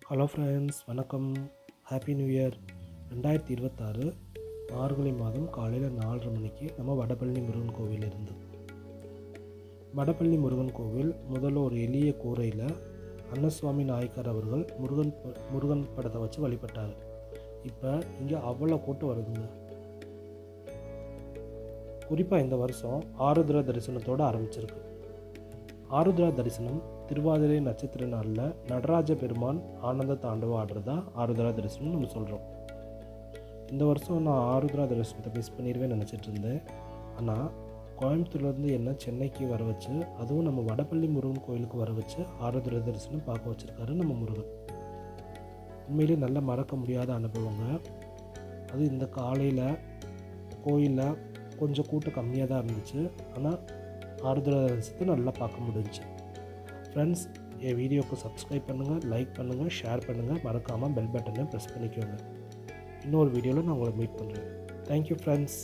Hello friends, வணக்கம். Happy new year 2026 மார்கழி மாதம் காலையில் 4:30 மணிக்கு நம்ம வடபழனி முருகன் கோவில் இருந்து வடபழனி முருகன் கோவில் முதல்ல ஒரு எளிய கூரையில் அன்னசுவாமி நாயக்கர் அவர்கள் முருகன் படத்தை வச்சு வழிபட்டார். இப்போ இங்கே அவ்வளோ கூட்டம் வருதுங்க. குறிப்பாக இந்த வருஷம் ஆருத்ரா தரிசனத்தோடு ஆரம்பிச்சிருக்கு. ஆருத்ரா தரிசனம் திருவாதிரை நட்சத்திர நாளில் நடராஜ பெருமான் ஆனந்த தாண்டவம் ஆடுறதா ஆருத்ரா தரிசனம் நம்ம சொல்கிறோம். இந்த வருஷம் நான் ஆருத்ரா தரிசனத்தை மிஸ் பண்ணிடுவேன்னு நினச்சிட்டு இருந்தேன். ஆனால் கோயம்புத்தூர்லேருந்து என்ன சென்னைக்கு வர வச்சு, அதுவும் நம்ம வடபழனி முருகன் கோயிலுக்கு வர வச்சு ஆருத்ரா தரிசனம் பார்க்க வச்சுருக்காரு நம்ம முருகன். உண்மையிலே நல்ல மறக்க முடியாத அனுபவங்க. அது இந்த காலையில் கோயிலில் கொஞ்சம் கூட்டம் கம்மியாக தான் இருந்துச்சு. ஆனால் ஆருத்ரா தரிசனத்தை நல்லா பார்க்க முடிஞ்சிச்சு. ஃப்ரெண்ட்ஸ், என் வீடியோவுக்கு சப்ஸ்கிரைப் பண்ணுங்கள், லைக் பண்ணுங்கள், ஷேர் பண்ணுங்கள், மறக்காமல் பெல் பட்டனை ப்ரெஸ் பண்ணிக்கோங்க. இன்னொரு வீடியோவில் நான் உங்களை மீட் பண்ணுறேன். Thank you friends.